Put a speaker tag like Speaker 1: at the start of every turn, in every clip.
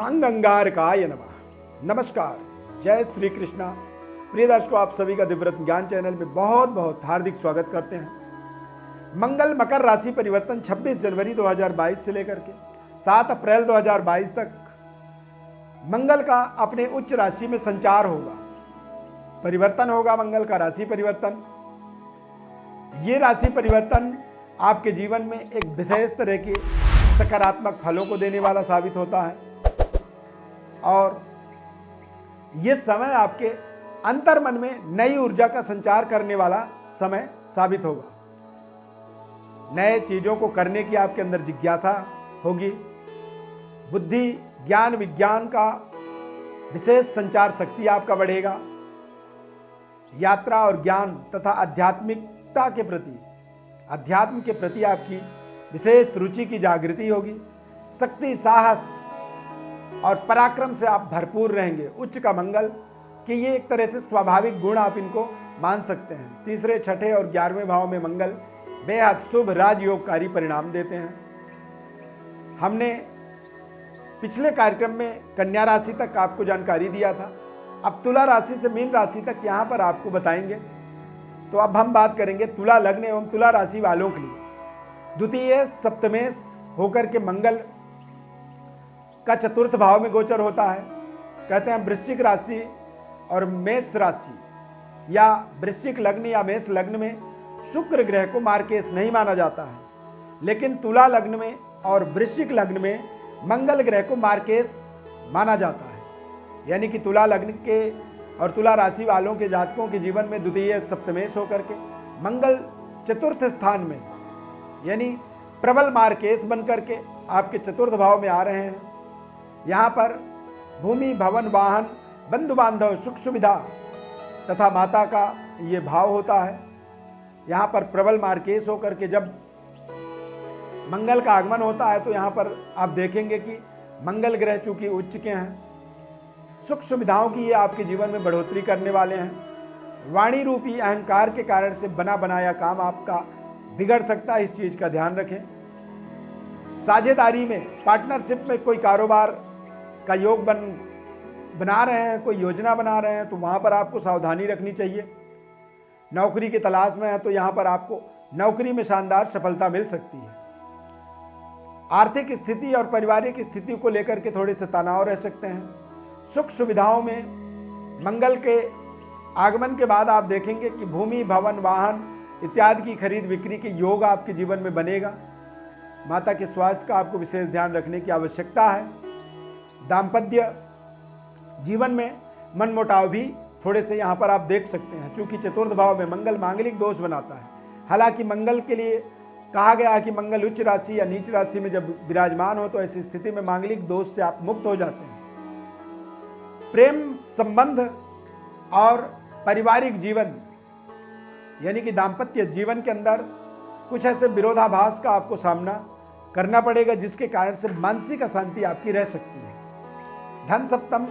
Speaker 1: अंग अंगारकाय नमः। नमस्कार, जय श्री कृष्णा। प्रिय दर्शकों, आप सभी का दिव्यरत्न ज्ञान चैनल में बहुत बहुत हार्दिक स्वागत करते हैं। मंगल मकर राशि परिवर्तन 26 जनवरी 2022 से लेकर के 7 अप्रैल 2022 तक मंगल का अपने उच्च राशि में संचार होगा, परिवर्तन होगा। मंगल का राशि परिवर्तन, ये राशि परिवर्तन आपके जीवन में एक विशेष तरह के सकारात्मक फलों को देने वाला साबित होता है और ये समय आपके अंतर्मन में नई ऊर्जा का संचार करने वाला समय साबित होगा। नए चीजों को करने की आपके अंदर जिज्ञासा होगी। बुद्धि, ज्ञान, विज्ञान का विशेष संचार शक्ति आपका बढ़ेगा। यात्रा और ज्ञान तथा आध्यात्मिकता के प्रति, अध्यात्म के प्रति आपकी विशेष रुचि की जागृति होगी। शक्ति, साहस और पराक्रम से आप भरपूर रहेंगे। उच्च का मंगल कि ये एक तरह से स्वाभाविक गुण आप इनको मान सकते हैं। तीसरे, छठे और 11वें भाव में मंगल बेहद शुभ राजयोगकारी परिणाम देते हैं। हमने पिछले कार्यक्रम में कन्या राशि तक आपको जानकारी दिया था। अब तुला राशि से मीन राशि तक यहाँ पर आपको बताएंगे। तो अब हम बात करेंगे तुला लग्न एवं तुला राशि वालों के लिए। द्वितीय सप्तमेश होकर के मंगल का चतुर्थ भाव में गोचर होता है। कहते हैं वृश्चिक राशि और मेष राशि या वृश्चिक लग्न या मेष लग्न में शुक्र ग्रह को मार्केश नहीं माना जाता है, लेकिन तुला लग्न में और वृश्चिक लग्न में मंगल ग्रह को मार्केश माना जाता है। यानी कि तुला लग्न के और तुला राशि वालों के जातकों के जीवन में द्वितीय सप्तमेश होकर के मंगल चतुर्थ स्थान में यानी प्रबल मार्केश बन करके आपके चतुर्थ भाव में आ रहे हैं। यहाँ पर भूमि, भवन, वाहन, बंधु बांधव, सुख सुविधा तथा माता का ये भाव होता है। यहाँ पर प्रबल मार्केश होकर के जब मंगल का आगमन होता है तो यहाँ पर आप देखेंगे कि मंगल ग्रह चूंकि उच्च के हैं, सुख सुविधाओं की ये आपके जीवन में बढ़ोतरी करने वाले हैं। वाणी रूपी अहंकार के कारण से बना बनाया काम आपका बिगड़ सकता है, इस चीज का ध्यान रखें। साझेदारी में, पार्टनरशिप में कोई कारोबार का योग बना रहे हैं, कोई योजना बना रहे हैं तो वहां पर आपको सावधानी रखनी चाहिए। नौकरी की तलाश में है तो यहां पर आपको नौकरी में शानदार सफलता मिल सकती है। आर्थिक स्थिति और पारिवारिक स्थिति को लेकर के थोड़े से तनाव रह सकते हैं। सुख सुविधाओं में मंगल के आगमन के बाद आप देखेंगे कि भूमि, भवन, वाहन इत्यादि की खरीद बिक्री के योग आपके जीवन में बनेगा। माता के स्वास्थ्य का आपको विशेष ध्यान रखने की आवश्यकता है। दाम्पत्य जीवन में मनमुटाव भी थोड़े से यहाँ पर आप देख सकते हैं, चूंकि चतुर्थ भाव में मंगल मांगलिक दोष बनाता है। हालांकि मंगल के लिए कहा गया है कि मंगल उच्च राशि या नीच राशि में जब विराजमान हो तो ऐसी स्थिति में मांगलिक दोष से आप मुक्त हो जाते हैं। प्रेम संबंध और पारिवारिक जीवन यानी कि दाम्पत्य जीवन के अंदर कुछ ऐसे विरोधाभास का आपको सामना करना पड़ेगा, जिसके कारण से मानसिक अशांति आपकी रह सकती है। धन सप्तम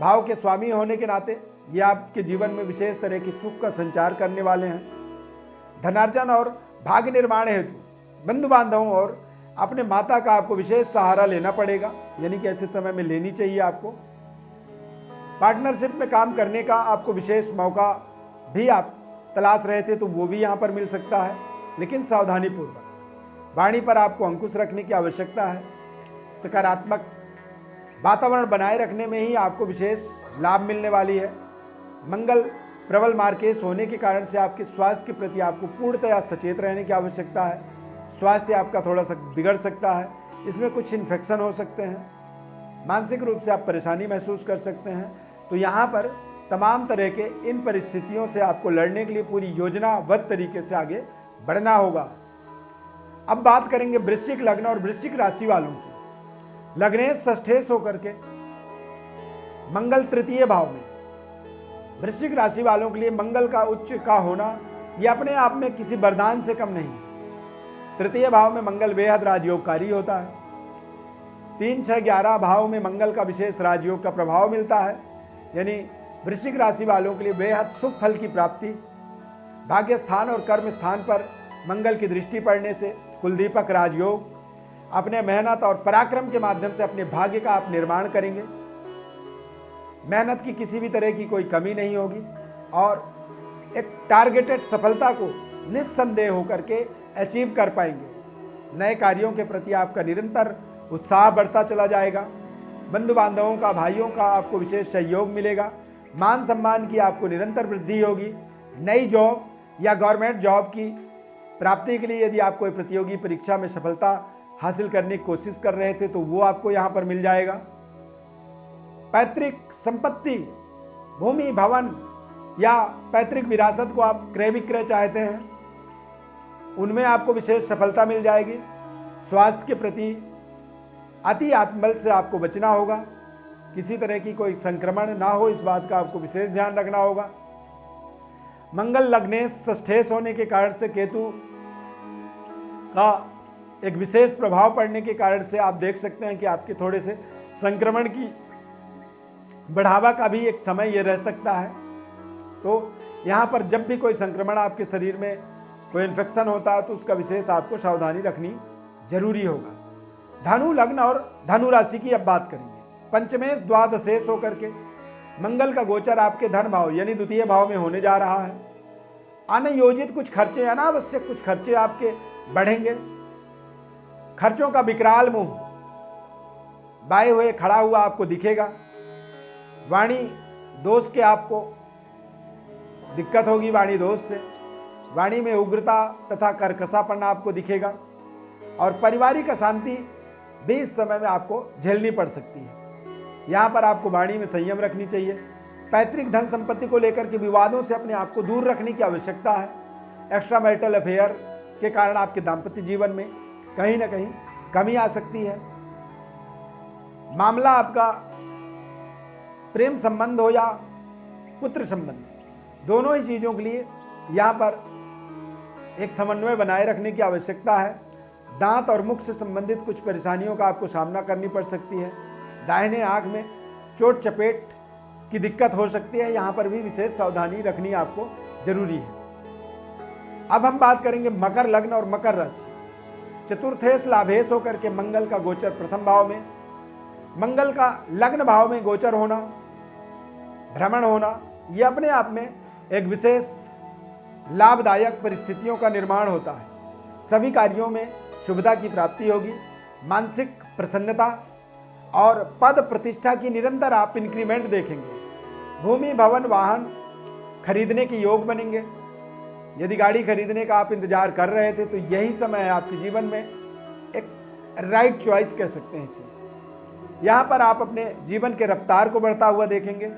Speaker 1: भाव के स्वामी होने के नाते ये आपके जीवन में विशेष तरह की सुख का संचार करने वाले हैं। धनार्जन और भाग्य निर्माण हेतु बंधु बांधवों और अपने माता का आपको विशेष सहारा लेना पड़ेगा, यानी कि ऐसे समय में लेनी चाहिए आपको। पार्टनरशिप में काम करने का आपको विशेष मौका भी आप तलाश रहे थे तो वो भी यहाँ पर मिल सकता है, लेकिन सावधानी पूर्वक। वाणी पर आपको अंकुश रखने की आवश्यकता है। सकारात्मक वातावरण बनाए रखने में ही आपको विशेष लाभ मिलने वाली है। मंगल प्रबल मार्केश होने के कारण से आपके स्वास्थ्य के प्रति आपको पूर्णतया सचेत रहने की आवश्यकता है। स्वास्थ्य आपका थोड़ा सा बिगड़ सकता है, इसमें कुछ इन्फेक्शन हो सकते हैं। मानसिक रूप से आप परेशानी महसूस कर सकते हैं। तो यहाँ पर तमाम तरह के इन परिस्थितियों से आपको लड़ने के लिए पूरी योजनाबद्ध तरीके से आगे बढ़ना होगा। अब बात करेंगे वृश्चिक लग्न और वृश्चिक राशि वालों की। लग्नेश षष्ठेश होकर के मंगल तृतीय भाव में वृश्चिक राशि वालों के लिए मंगल का उच्च का होना यह अपने आप में किसी वरदान से कम नहीं। तृतीय भाव में मंगल बेहद राजयोगकारी होता है। 3, 6, 11 भाव में मंगल का विशेष राजयोग का प्रभाव मिलता है, यानी वृश्चिक राशि वालों के लिए बेहद सुख फल की प्राप्ति। भाग्य स्थान और कर्म स्थान पर मंगल की दृष्टि पड़ने से कुलदीपक राजयोग, अपने मेहनत और पराक्रम के माध्यम से अपने भाग्य का आप निर्माण करेंगे। मेहनत की किसी भी तरह की कोई कमी नहीं होगी और एक टारगेटेड सफलता को निस्संदेह होकर के अचीव कर पाएंगे। नए कार्यों के प्रति आपका निरंतर उत्साह बढ़ता चला जाएगा। बंधु बांधवों का, भाइयों का आपको विशेष सहयोग मिलेगा। मान सम्मान की आपको निरंतर वृद्धि होगी। नई जॉब या गवर्नमेंट जॉब की प्राप्ति के लिए यदि आप कोई प्रतियोगी परीक्षा में सफलता हासिल करने की कोशिश कर रहे थे तो वो आपको यहाँ पर मिल जाएगा। पैतृक संपत्ति, भूमि, भवन या पैतृक विरासत को आप क्रय विक्रय चाहते हैं, उनमें आपको विशेष सफलता मिल जाएगी। स्वास्थ्य के प्रति अति आत्मबल से आपको बचना होगा। किसी तरह की कोई संक्रमण ना हो, इस बात का आपको विशेष ध्यान रखना होगा। मंगल लग्नेश षष्ठेश होने के कारण से केतु का एक विशेष प्रभाव पड़ने के कारण से आप देख सकते हैं कि आपके थोड़े से संक्रमण की बढ़ावा का भी एक समय ये रह सकता है। तो यहाँ पर जब भी कोई संक्रमण आपके शरीर में कोई इन्फेक्शन होता है तो उसका विशेष आपको सावधानी रखनी जरूरी होगा। धनु लग्न और धनु राशि की अब बात करेंगे। पंचमेश द्वादशेश होकर के मंगल का गोचर आपके धन भाव यानी द्वितीय भाव में होने जा रहा है। अनयोजित कुछ खर्चे, अनावश्यक कुछ खर्चे आपके बढ़ेंगे। खर्चों का विकराल मुंह बाएं हुए खड़ा हुआ आपको दिखेगा। वाणी दोष के आपको दिक्कत होगी। वाणी दोष से वाणी में उग्रता तथा कर्कशापन आपको दिखेगा और पारिवारिक अशांति भी इस समय में आपको झेलनी पड़ सकती है। यहाँ पर आपको वाणी में संयम रखनी चाहिए। पैतृक धन संपत्ति को लेकर के विवादों से अपने आप को दूर रखने की आवश्यकता है। एक्स्ट्रा मैरिटल अफेयर के कारण आपके दाम्पत्य जीवन में कहीं ना कहीं कमी आ सकती है। मामला आपका प्रेम संबंध हो या पुत्र संबंध, दोनों ही चीजों के लिए यहाँ पर एक समन्वय बनाए रखने की आवश्यकता है। दांत और मुख से संबंधित कुछ परेशानियों का आपको सामना करनी पड़ सकती है। दाहिने आंख में चोट चपेट की दिक्कत हो सकती है, यहाँ पर भी विशेष सावधानी रखनी आपको जरूरी है। अब हम बात करेंगे मकर लग्न और मकर राशि। चतुर्थेश लाभेश होकर के मंगल का गोचर प्रथम भाव में, मंगल का लग्न भाव में गोचर होना, भ्रमण होना, यह अपने आप में एक विशेष लाभदायक परिस्थितियों का निर्माण होता है। सभी कार्यों में शुभता की प्राप्ति होगी। मानसिक प्रसन्नता और पद प्रतिष्ठा की निरंतर आप इंक्रीमेंट देखेंगे। भूमि, भवन, वाहन खरीदने के योग बनेंगे। यदि गाड़ी खरीदने का आप इंतजार कर रहे थे तो यही समय है आपके जीवन में एक राइट चॉइस कह सकते हैं इसे। यहाँ पर आप अपने जीवन के रफ्तार को बढ़ता हुआ देखेंगे,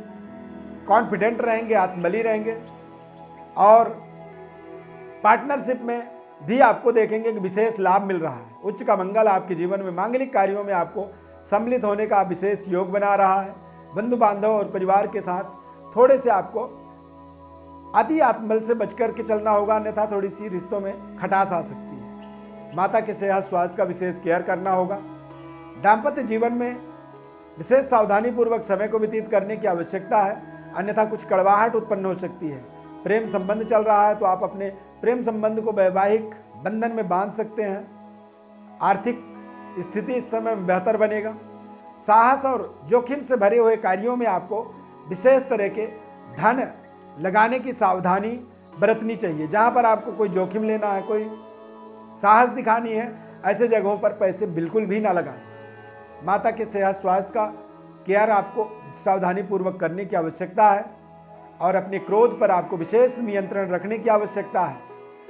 Speaker 1: कॉन्फिडेंट रहेंगे, आत्मबली रहेंगे और पार्टनरशिप में भी आपको देखेंगे कि विशेष लाभ मिल रहा है। उच्च का मंगल आपके जीवन में मांगलिक कार्यों में आपको सम्मिलित होने का विशेष योग बना रहा है। बंधु बांधव और परिवार के साथ थोड़े से आपको अति आत्मबल से बचकर के चलना होगा, अन्यथा थोड़ी सी रिश्तों में खटास आ सकती है। माता के सेहत स्वास्थ्य का विशेष केयर करना होगा। दाम्पत्य जीवन में विशेष सावधानी पूर्वक समय को व्यतीत करने की आवश्यकता है, अन्यथा कुछ कड़वाहट उत्पन्न हो सकती है। प्रेम संबंध चल रहा है तो आप अपने प्रेम संबंध को वैवाहिक बंधन में बांध सकते हैं। आर्थिक स्थिति इस समय में बेहतर बनेगा। साहस और जोखिम से भरे हुए कार्यों में आपको विशेष तरह के धन लगाने की सावधानी बरतनी चाहिए। जहां पर आपको कोई जोखिम लेना है, कोई साहस दिखानी है, ऐसे जगहों पर पैसे बिल्कुल भी ना लगाएं। माता के सेहत स्वास्थ्य का केयर आपको सावधानी पूर्वक करने की आवश्यकता है और अपने क्रोध पर आपको विशेष नियंत्रण रखने की आवश्यकता है।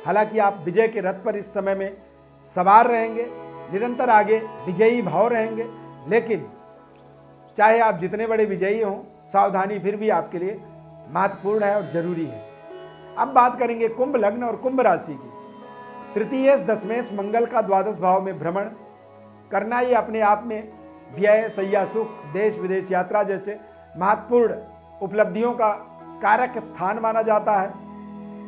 Speaker 1: हालांकि आप विजय के रथ पर इस समय में सवार रहेंगे, निरंतर आगे विजयी भाव रहेंगे, लेकिन चाहे आप जितने बड़े विजयी हों, सावधानी फिर भी आपके लिए महत्वपूर्ण है और जरूरी है। अब बात करेंगे कुंभ लग्न और कुंभ राशि की। तृतीयेश दशमेश मंगल का द्वादश भाव में भ्रमण करना ये अपने आप में व्यय, सैया सुख, देश विदेश यात्रा जैसे महत्वपूर्ण उपलब्धियों का कारक स्थान माना जाता है।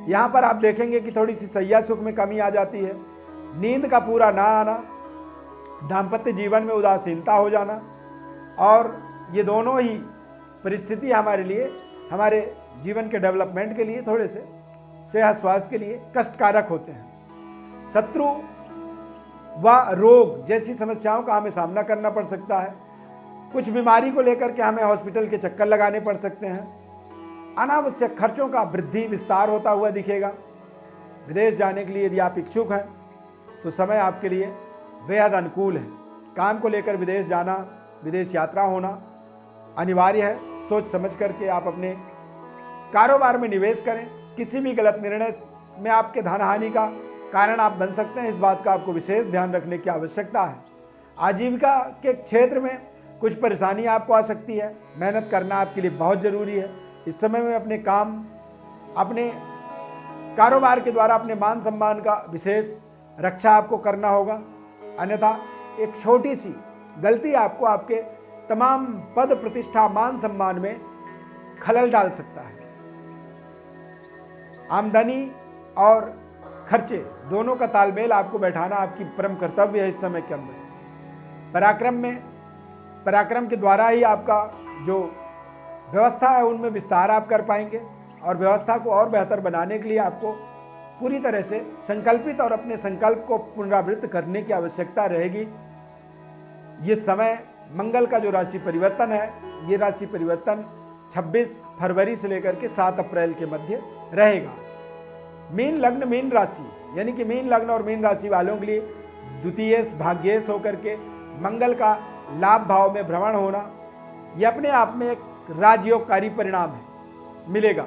Speaker 1: यहाँ पर आप देखेंगे कि थोड़ी सी सैया सुख में कमी आ जाती है, नींद का पूरा ना आना, दाम्पत्य जीवन में उदासीनता हो जाना, और ये दोनों ही परिस्थिति हमारे लिए, हमारे जीवन के डेवलपमेंट के लिए, थोड़े से सेहत स्वास्थ्य के लिए कष्टकारक होते हैं। शत्रु व रोग जैसी समस्याओं का हमें सामना करना पड़ सकता है। कुछ बीमारी को लेकर के हमें हॉस्पिटल के चक्कर लगाने पड़ सकते हैं। अनावश्यक खर्चों का वृद्धि विस्तार होता हुआ दिखेगा। विदेश जाने के लिए यदि आप इच्छुक हैं तो समय आपके लिए बेहद अनुकूल है। काम को लेकर विदेश जाना, विदेश यात्रा होना अनिवार्य है। सोच समझ करके आप अपने कारोबार में निवेश करें। किसी भी गलत निर्णय में आपके धन हानि का कारण आप बन सकते हैं, इस बात का आपको विशेष ध्यान रखने की आवश्यकता है। आजीविका के क्षेत्र में कुछ परेशानी आपको आ सकती है। मेहनत करना आपके लिए बहुत ज़रूरी है। इस समय में अपने काम, अपने कारोबार के द्वारा अपने मान सम्मान का विशेष रक्षा आपको करना होगा, अन्यथा एक छोटी सी गलती आपको आपके तमाम पद प्रतिष्ठा मान सम्मान में खलल डाल सकता है। आमदनी और खर्चे दोनों का तालमेल आपको बैठाना आपकी परम कर्तव्य है। इस समय के अंदर पराक्रम के द्वारा ही आपका जो व्यवस्था है उनमें विस्तार आप कर पाएंगे, और व्यवस्था को और बेहतर बनाने के लिए आपको पूरी तरह से संकल्पित और अपने संकल्प को पुनरावृत्त करने की आवश्यकता रहेगी। ये समय मंगल का जो राशि परिवर्तन है, ये राशि परिवर्तन 26 फरवरी से लेकर के 7 अप्रैल के मध्य रहेगा। मीन लग्न मीन राशि यानी कि मीन लग्न और मीन राशि वालों के लिए द्वितीयेश भाग्येश होकर के मंगल का लाभ भाव में भ्रमण होना, यह अपने आप में एक राजयोगकारी परिणाम है, मिलेगा।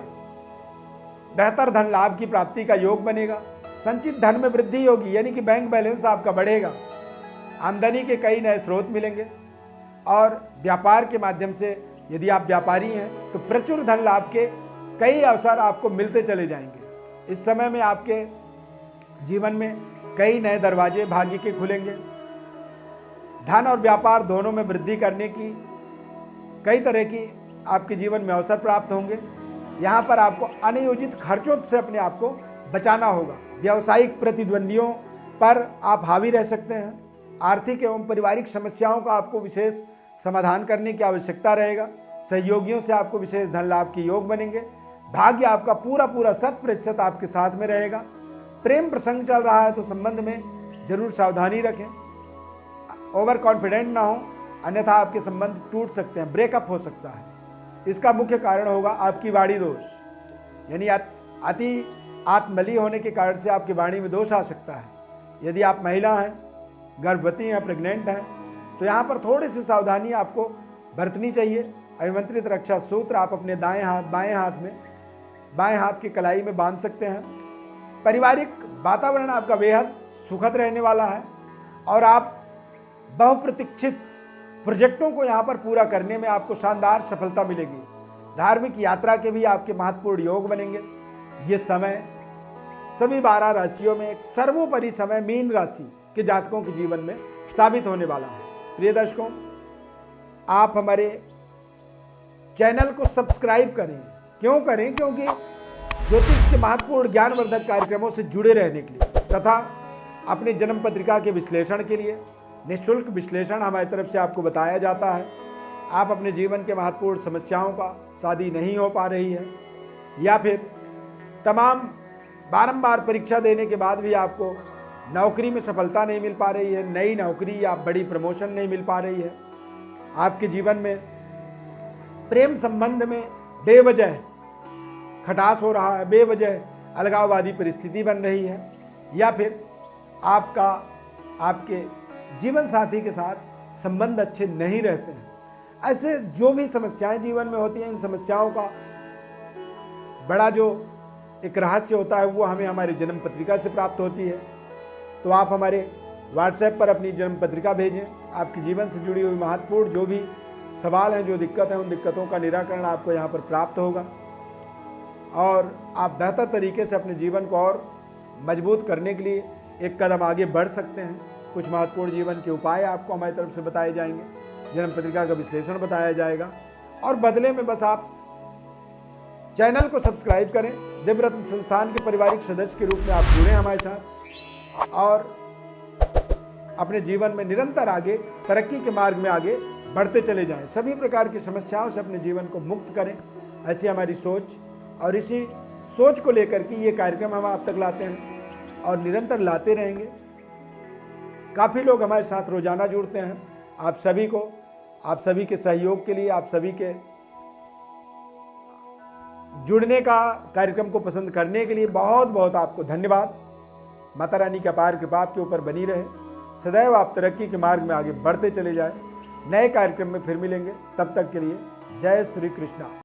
Speaker 1: बेहतर धन लाभ की प्राप्ति का योग बनेगा। संचित धन में वृद्धि होगी यानी कि बैंक बैलेंस आपका बढ़ेगा। आमदनी के कई नए स्रोत मिलेंगे, और व्यापार के माध्यम से यदि आप व्यापारी हैं तो प्रचुर धन लाभ के कई अवसर आपको मिलते चले जाएंगे। इस समय में आपके जीवन में कई नए दरवाजे भाग्य के खुलेंगे। धन और व्यापार दोनों में वृद्धि करने की कई तरह की आपके जीवन में अवसर प्राप्त होंगे। यहाँ पर आपको अनियोजित खर्चों से अपने आप को बचाना होगा। व्यावसायिक प्रतिद्वंदियों पर आप हावी रह सकते हैं। आर्थिक एवं पारिवारिक समस्याओं का आपको विशेष समाधान करने की आवश्यकता रहेगा। सहयोगियों से आपको विशेष धन लाभ के योग बनेंगे। भाग्य आपका पूरा 100% आपके साथ में रहेगा। प्रेम प्रसंग चल रहा है तो संबंध में जरूर सावधानी रखें, ओवर कॉन्फिडेंट ना हो, अन्यथा आपके संबंध टूट सकते हैं, ब्रेकअप हो सकता है। इसका मुख्य कारण होगा आपकी वाणी दोष, यानी अति आत्मबली होने के कारण से आपकी वाणी में दोष आ सकता है। यदि आप महिला हैं, गर्भवती हैं, प्रेग्नेंट हैं, तो यहाँ पर थोड़ी सी सावधानी आपको बरतनी चाहिए। अभिमंत्रित रक्षा सूत्र आप अपने बाएं हाथ की कलाई में बांध सकते हैं। पारिवारिक वातावरण आपका बेहद सुखद रहने वाला है, और आप बहुप्रतीक्षित प्रोजेक्टों को यहाँ पर पूरा करने में आपको शानदार सफलता मिलेगी। धार्मिक यात्रा के भी आपके महत्वपूर्ण योग बनेंगे। ये समय सभी 12 राशियों में एक सर्वोपरि समय मीन राशि के जातकों के जीवन में साबित होने वाला है। प्रिय दर्शकों, आप हमारे चैनल को सब्सक्राइब करें। क्यों करें? क्योंकि ज्योतिष के महत्वपूर्ण ज्ञानवर्धक कार्यक्रमों से जुड़े रहने के लिए तथा अपने जन्म पत्रिका के विश्लेषण के लिए निःशुल्क विश्लेषण हमारी तरफ से आपको बताया जाता है। आप अपने जीवन के महत्वपूर्ण समस्याओं का, शादी नहीं हो पा रही है, या फिर तमाम बारंबार परीक्षा देने के बाद भी आपको नौकरी में सफलता नहीं मिल पा रही है, नई नौकरी या बड़ी प्रमोशन नहीं मिल पा रही है, आपके जीवन में प्रेम संबंध में बेवजह खटास हो रहा है, बेवजह अलगाववादी परिस्थिति बन रही है, या फिर आपके जीवन साथी के साथ संबंध अच्छे नहीं रहते हैं, ऐसे जो भी समस्याएं जीवन में होती हैं, इन समस्याओं का बड़ा जो एक रहस्य होता है वो हमें हमारी जन्म पत्रिका से प्राप्त होती है। तो आप हमारे व्हाट्सएप पर अपनी जन्म पत्रिका भेजें। आपके जीवन से जुड़ी हुई महत्वपूर्ण जो भी सवाल हैं, जो दिक्कत है, उन दिक्कतों का निराकरण आपको यहाँ पर प्राप्त होगा, और आप बेहतर तरीके से अपने जीवन को और मजबूत करने के लिए एक कदम आगे बढ़ सकते हैं। कुछ महत्वपूर्ण जीवन के उपाय आपको हमारी तरफ से बताए जाएंगे, जन्म पत्रिका का विश्लेषण बताया जाएगा, और बदले में बस आप चैनल को सब्सक्राइब करें। दिव्यरत्न संस्थान के पारिवारिक सदस्य के रूप में आप जुड़ें हमारे साथ, और अपने जीवन में निरंतर आगे तरक्की के मार्ग में आगे बढ़ते चले जाएं। सभी प्रकार की समस्याओं से अपने जीवन को मुक्त करें, ऐसी हमारी सोच, और इसी सोच को लेकर के ये कार्यक्रम हम आप तक लाते हैं और निरंतर लाते रहेंगे। काफ़ी लोग हमारे साथ रोजाना जुड़ते हैं। आप सभी के सहयोग के लिए, आप सभी के जुड़ने का, कार्यक्रम को पसंद करने के लिए बहुत बहुत आपको धन्यवाद। माता रानी की अपार कृपा आपके ऊपर बनी रहे। सदैव आप तरक्की के मार्ग में आगे बढ़ते चले जाएं। नए कार्यक्रम में फिर मिलेंगे, तब तक के लिए जय श्री कृष्णा।